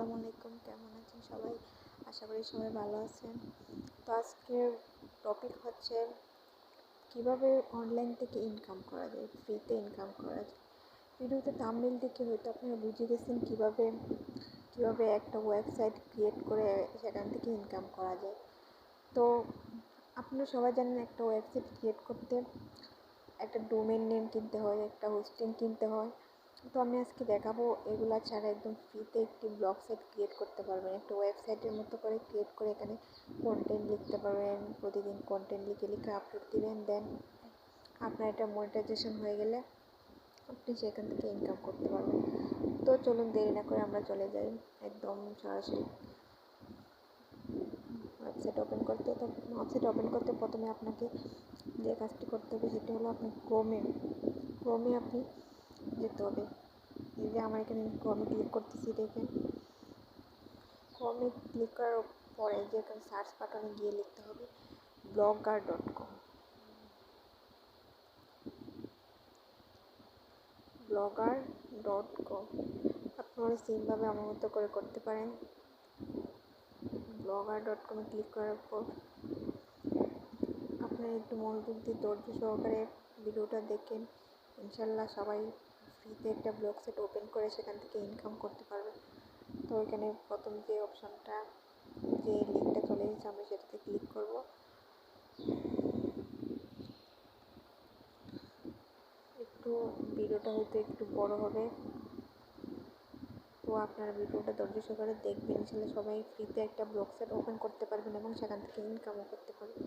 আসসালামু আলাইকুম, কেমন আছেন সবাই? আশা করি সবাই ভালো আছেন। তো আজকের টপিক হচ্ছে কিভাবে অনলাইন থেকে ইনকাম করা যায়, ফ্রিতে ইনকাম করা যায়। ভিডিওতে থাম্বনেল দেখে হয়তো আপনারা বুঝে গেছেন কিভাবে একটা ওয়েবসাইট ক্রিয়েট করে সেখান থেকে ইনকাম করা যায়। তো আপনারা সবাই জানেন একটা ওয়েবসাইট ক্রিয়েট করতে একটা ডোমেন নেম কিনতে হয়, একটা হোস্টিং কিনতে হয়। তো আমি আজকে দেখাবো এগুলা ছাড়া একদম ফ্রিতে একটি ব্লগ সাইট ক্রিয়েট করতে পারবেন, একটা ওয়েবসাইটের মতো করে ক্রিয়েট করে এখানে কন্টেন্ট লিখতে পারবেন। প্রতিদিন কন্টেন্ট লিখে লিখে আপলোড দিবেন, দেন আপনার এটা মনিটাইজেশন হয়ে গেলে আপনি সেখান থেকে ইনকাম করতে পারবেন। তো চলুন দেরি না করে আমরা চলে যাই একদম সরাসরি ওয়েবসাইট ওপেন করতে। তো ওয়েবসাইট ওপেন করতে প্রথমে আপনাকে যে কাজটি করতে হবে সেটি হলো আপনি ক্রোমে আপনি যেতে হবে। এই যে আমার এখানে ক্রোমে ক্লিক করতেছি, দেখেন ক্রোমে ক্লিক করার পরে যে এখানে সার্চ বাটনে গিয়ে লিখতে হবে blogger.com। আপনারা সেমভাবে আমার মতো করে করতে পারেন। blogger.com-এ ক্লিক করার পর আপনারা একটু মনোযোগ দিয়ে ধৈর্য সহকারে ভিডিওটা দেখেন। ইনশাল্লাহ সবাই ফ্রিতে একটা ব্লগ সাইট ওপেন করে সেখান থেকে ইনকাম করতে পারবে। তো এখানে প্রথম যে অপশনটা, যে লিঙ্কটা চলে এসেছে, আমি সেটাতে ক্লিক করব। একটু ভিডিওটা হয়তো একটু বড় হবে, তো আপনারা ভিডিওটা ধৈর্য সহকারে দেখবেন। ইনশাল্লাহ সবাই ফ্রিতে একটা ব্লগ সাইট ওপেন করতে পারবেন এবং সেখান থেকে ইনকামও করতে পারবেন।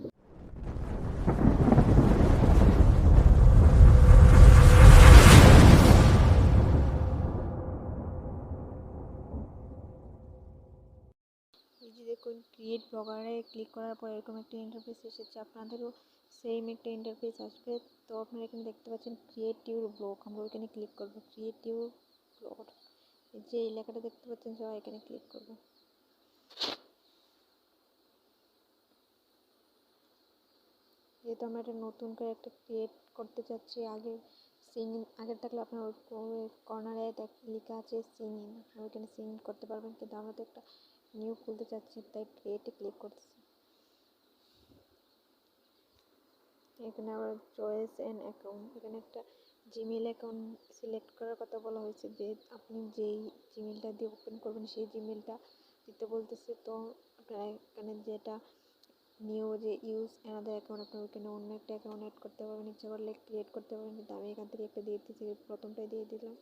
এই যে দেখুন, ক্রিয়েট ব্লগারে ক্লিক করার পর এরকম একটা ইন্টারফেস এসেছে, আপনাদেরও সেম একটা ইন্টারফেস আসবে। তো আপনারা এখানে দেখতে পাচ্ছেন ক্রিয়েট ইউর ব্লগ, আমরা ওইখানে ক্লিক করব। ক্রিয়েট ইউর ব্লগ, যে এলাকাটা দেখতে পাচ্ছেন সবাই এখানে ক্লিক করব। যেহেতু আমরা একটা নতুন করে একটা ক্রিয়েট করতে চাচ্ছি, আগের থাকলে আপনার কর্নারে লেখা আছে সিং ইন, আপনারা ওইখানে সিং ইন করতে পারবেন, কিন্তু আমরা তো একটা নিউ খুলতে চাচ্ছি, তাই ক্রিয়েটে ক্লিক করতেছি। এখানে আবার চয়েস অ্যান্ড অ্যাকাউন্ট, এখানে একটা জিমেল অ্যাকাউন্ট সিলেক্ট করার কথা বলা হয়েছে, যে আপনি যেই জিমেলটা দিয়ে ওপেন করবেন সেই জিমেলটা দিতে বলতেছে। তো আপনারা এখানে যেটা নিউ যে ইউজ অ্যানাদার অ্যাকাউন্ট, আপনার ওইখানে অন্য একটা অ্যাকাউন্ট অ্যাড করতে পারবেন, ইচ্ছা করলে ক্রিয়েট করতে পারবেন, কিন্তু আমি এখান থেকে একটা দিয়ে দিচ্ছি, প্রথমটাই দিয়ে দিলাম।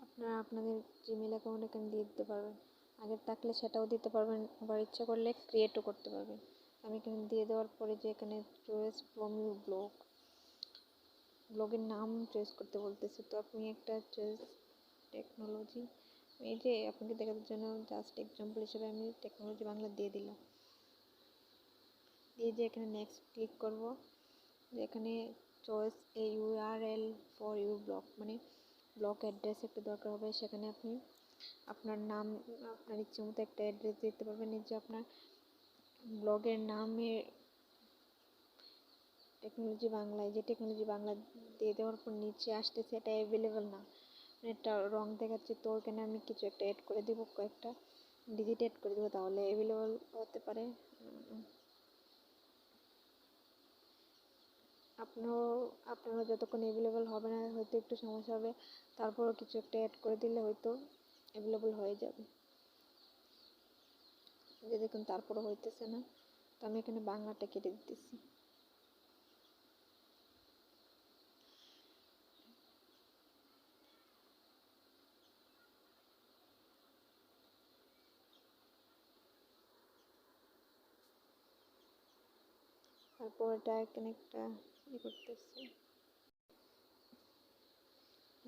আপনারা আপনাদের জিমেল অ্যাকাউন্ট এখানে দিয়ে দিতে পারবেন, আগের থাকলে সেটাও দিতে পারবেন, আবার ইচ্ছা করলে ক্রিয়েটও করতে পারবেন। আমি এখানে দিয়ে দেওয়ার পরে যে এখানে চয়েস ফ্রম ইউর ব্লগের নাম চয়েস করতে বলতেছে। তো আপনি একটা চয়েস টেকনোলজি, এই যে আপনাকে দেখানোর জন্য জাস্ট এক্সাম্পল হিসেবে আমি টেকনোলজি বাংলা দিয়ে দিলাম। দিয়ে যে এখানে নেক্সট ক্লিক করব, যে এখানে choice A URL for your blog, মানে ব্লগ অ্যাড্রেস একটা দরকার হবে। সেখানে আপনি আপনার নাম, আপনার ইচ্ছে মতো একটা অ্যাড্রেস দিতে পারবেন। এই যে আপনার ব্লগের নামে টেকনোলজি বাংলায়, যে টেকনোলজি বাংলা দিয়ে দেওয়ার পর নিচে আসতেছে এটা অ্যাভেলেবেল না, একটা রং দেখাচ্ছে। তো ওখানে আমি কিছু একটা অ্যাড করে দেবো, কয়েকটা ডিজিট অ্যাড করে দেবো, তাহলে অ্যাভেলেবেল হতে পারে। আপনারা যতক্ষণ অ্যাভেলেবেল হবে না, হয়তো একটু সমস্যা হবে, তারপরও কিছু একটা অ্যাড করে দিলে হয়তো অ্যাভেলেবেল হয়ে যাবে। যে দেখুন তারপরও হইতেছে না, তো আমি এখানে বাংলাটা কেটে দিতেছি। তারপর এটা এখানে একটা করতেছি,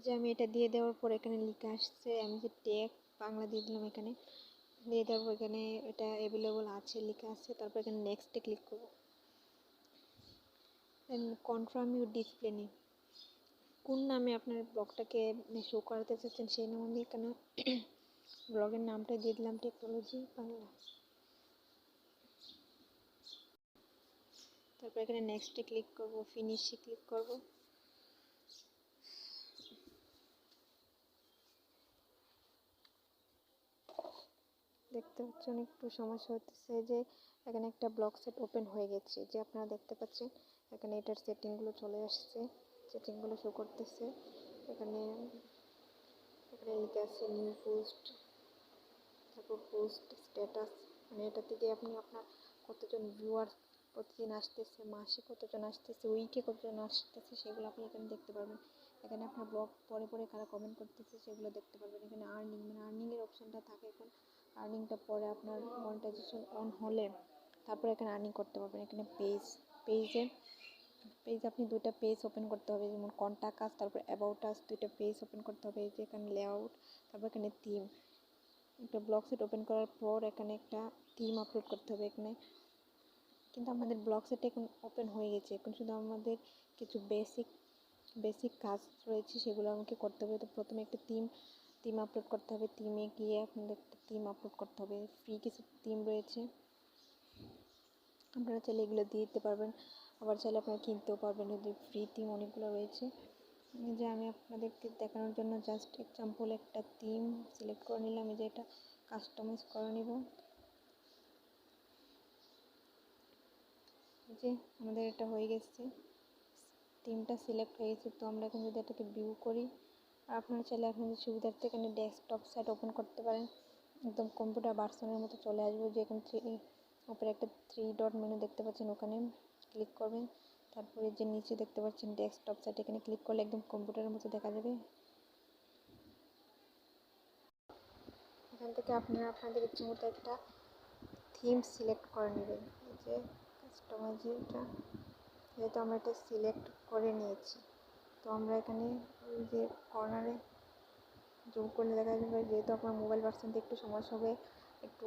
যে আমি এটা দিয়ে দেওয়ার পর এখানে লেখা আসছে, আমি যে টেক বাংলা দিয়ে দিলাম, এখানে দিয়ে দেওয়ার পর এখানে এটা অ্যাভেলেবল আছে লেখা আছে। তারপর এখানে নেক্সটে ক্লিক করব, দেন কনফার্ম ইউর ডিসপ্লে নেম, কোন নামে আপনার ব্লগটাকে শো করাতে চাচ্ছেন সেই নাম আমি এখানে ব্লগের নামটা দিয়ে দিলাম টেকনোলজি বাংলা। তারপর এখানে নেক্সটে ক্লিক করব, ফিনিশে ক্লিক করব। দেখতে পাচ্ছেন একটু সমস্যা হতেছে যে এখানে একটা ব্লক সেট ওপেন হয়ে গেছে, যে আপনারা দেখতে পাচ্ছেন এখানে এটার সেটিংগুলো চলে আসছে, সেটিংগুলো শো করতেছে। এখানে এখানে লিখে আছে নিউ পোস্ট, তারপর পোস্ট স্ট্যাটাস, মানে এটা থেকে আপনি আপনার কতজন ভিউয়ার প্রতিদিন আসতেছে, মাসে কতজন আসতেছে, উইকে কতজন আসতেছে, সেগুলো আপনি এখানে দেখতে পারবেন। এখানে আপনার ব্লগ পরে পরে কারা কমেন্ট করতেছে সেগুলো দেখতে পারবেন। এখানে আর্নিং, মানে আর্নিংয়ের অপশানটা থাকে। এখন আর্নিংটা পরে আপনার মনিটাইজেশন অন হলে তারপরে এখানে আর্নিং করতে পারবেন। এখানে পেজ আপনি দুইটা পেজ ওপেন করতে হবে, যেমন কন্টাক্ট আস, তারপর অ্যাবাউট আস, দুইটা পেজ ওপেন করতে হবে। এই যে এখানে লেআউট, তারপর এখানে থিম, একটা ব্লগ সেট ওপেন করার পর এখানে একটা থিম আপলোড করতে হবে এখানে। কিন্তু আমাদের ব্লগ সেট এখন ওপেন হয়ে গেছে, এখন শুধু আমাদের কিছু বেসিক কাজ রয়েছে, সেগুলো আমাকে করতে হবে। তো প্রথমে একটা থিম আপলোড করতে হবে। থিমে গিয়ে আপনাদের একটা থিম আপলোড করতে হবে। ফ্রি কিছু থিম রয়েছে, আপনারা চাইলে এগুলো দিয়ে দিতে পারবেন, আবার চাইলে আপনারা কিনতেও পারবেন। যদি ফ্রি থিম অনেকগুলো রয়েছে, যে আমি আপনাদেরকে দেখানোর জন্য জাস্ট এক্সাম্পল একটা থিম সিলেক্ট করে নিলাম। এই যে এটা কাস্টমাইজ করে নিব। যে আমাদের এটা হয়ে গেছে, থিমটা সিলেক্ট হয়ে গেছে। তো আমরা এখন যদি এটাকে ভিউ করি, আর আপনারা চাইলে আপনাদের সুবিধার্থে এখানে ডেস্কটপ সাইট ওপেন করতে পারেন, একদম কম্পিউটার ভার্সনের মতো চলে আসবে। যে এখানে উপরে একটা 3 ডট মেনু দেখতে পাচ্ছেন, ওখানে ক্লিক করবেন। তারপরে যে নিচে দেখতে পাচ্ছেন ডেস্কটপ সাইট, এখানে ক্লিক করলে একদম কম্পিউটারের মতো দেখা যাবে। এখান থেকে আপনারা আপনাদের ইচ্ছে মতো একটা থিম সিলেক্ট করে নেবেন। এই যে কাস্টমাইজটা, যেহেতু আমরা এটা সিলেক্ট করে নিয়েছি, তো আমরা এখানে ওই যে কর্নারে জুম করলে দেখা যাবে। যেহেতু আপনার মোবাইল ভার্সনতে একটু সমস্যা হবে, একটু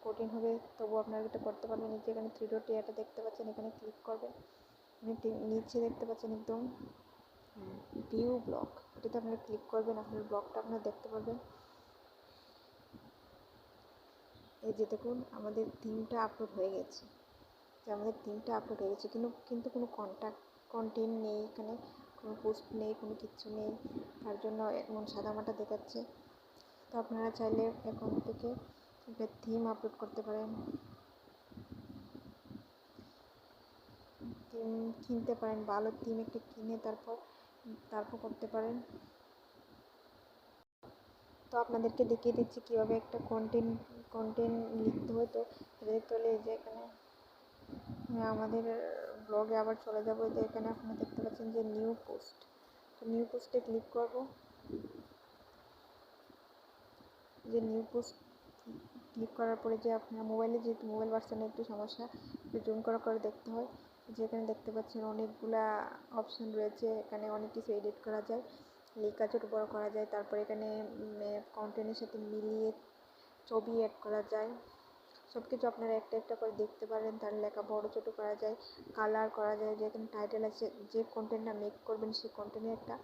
কঠিন হবে, তবুও আপনারা এটা করতে পারবেন। নিচে এখানে 3 ডট এটা দেখতে পাচ্ছেন, এখানে ক্লিক করবেন। নিচে দেখতে পাচ্ছেন একদম ভিউ ব্লগ, এটাতে আপনারা ক্লিক করবেন, আপনার ব্লগটা আপনারা দেখতে পারবেন। এই যে দেখুন আমাদের থিমটা আপলোড হয়ে গেছে, কিন্তু কোনো কন্টেন্ট নেই, এখানে কোনো পোস্ট নেই, কোনো কিচ্ছু নেই, তার জন্য এমন সাদামাটা দেখাচ্ছে। তো আপনারা চাইলে এখন থেকে একটা থিম আপলোড করতে পারেন, থিম কিনতে পারেন, ভালো থিম একটা কিনে তারপর করতে পারেন। তো আপনাদেরকে দেখিয়ে দিচ্ছি কীভাবে একটা কন্টেন্ট লিখতে হয়। তো দেখতে হলে এই যে এখানে আমাদের ব্লগে আবার চলে যাবো। যে এখানে আপনারা দেখতে পাচ্ছেন যে নিউ পোস্ট, তো নিউ পোস্টে ক্লিক করব। যে নিউ পোস্ট ক্লিক করার পরে যে আপনার মোবাইলে, যেহেতু মোবাইল ভার্সনে একটু সমস্যা, একটু জুম করে দেখতে হয়। যে এখানে দেখতে পাচ্ছেন অনেকগুলা অপশান রয়েছে, এখানে অনেক কিছু এডিট করা যায়, লেখা ছোটো বড়ো করা যায়, তারপরে এখানে কন্টেন্টের সাথে মিলিয়ে ছবি অ্যাড করা যায়। সব কিছু আপনারা একটা একটা করে দেখতে পারেন। তার লেখা বড় ছোটো করা যায়, কালার করা যায়। যে এখানে টাইটেল আছে, যে কন্টেন্টটা মেক করবেন সেই কন্টেন্টের একটা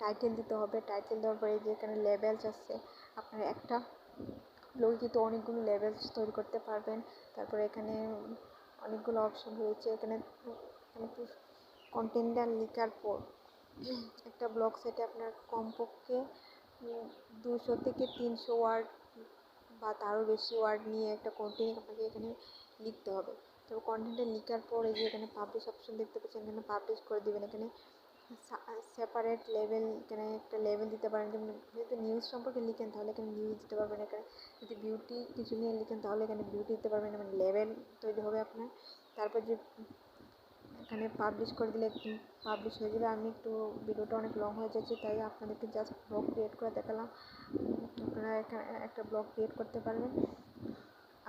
টাইটেল দিতে হবে। টাইটেল দেওয়ার পরে যে এখানে লেবেলস আছে, আপনারা একটা লোক কিন্তু অনেকগুলো লেবেলস তৈরি করতে পারবেন। তারপরে এখানে অনেকগুলো অপশন রয়েছে। এখানে কন্টেন্টটা লেখার পর একটা ব্লগ সেটে আপনার কমপক্ষে 200 থেকে 300 ওয়ার্ড বা তারও বেশি ওয়ার্ড নিয়ে একটা কন্টেন্ট আপনাকে এখানে লিখতে হবে। তো কন্টেন্টটা লেখার পর এই যে এখানে পাবলিশ অপশন দেখতে পাচ্ছেন, এখানে পাবলিশ করে দেবেন। এখানে সেপারেট লেভেল, এখানে একটা লেভেল দিতে পারেন। যেমন যদি নিউজ সম্পর্কে লিখেন তাহলে এখানে নিউজ দিতে পারবেন, এখানে যদি বিউটি কিছু নিয়ে লিখেন তাহলে এখানে বিউটি দিতে পারবেন। মানে লেভেল তৈরি হবে আপনার। তারপর যে এখানে পাবলিশ করে দিলে একদম পাবলিশ হয়ে যাবে। আমি একটু ভিডিওটা অনেক লং হয়ে যাচ্ছে, তাই আপনাদেরকে জাস্ট ব্লগ ক্রিয়েট করে দেখালাম। আপনারা এখানে একটা ব্লগ ক্রিয়েট করতে পারবেন।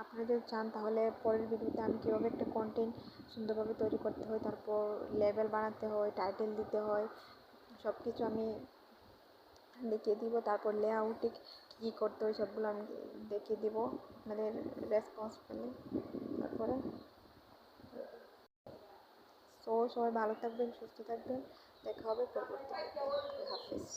আপনারা যদি চান তাহলে পরের ভিডিওতে আমি কীভাবে একটা কন্টেন্ট সুন্দরভাবে তৈরি করতে হয়, তারপর লেবেল বানাতে হয়, টাইটেল দিতে হয়, সব কিছু আমি দেখিয়ে দিব। তারপর লেআউটে কী করতে হয় সবগুলো আমি দেখিয়ে দিব আপনাদের রেসপন্স পেলে। তারপরে সবাই ভালো থাকবেন, সুস্থ থাকবেন, দেখা হবে পরবর্তী ভিডিওতে। আল্লাহ হাফেজ।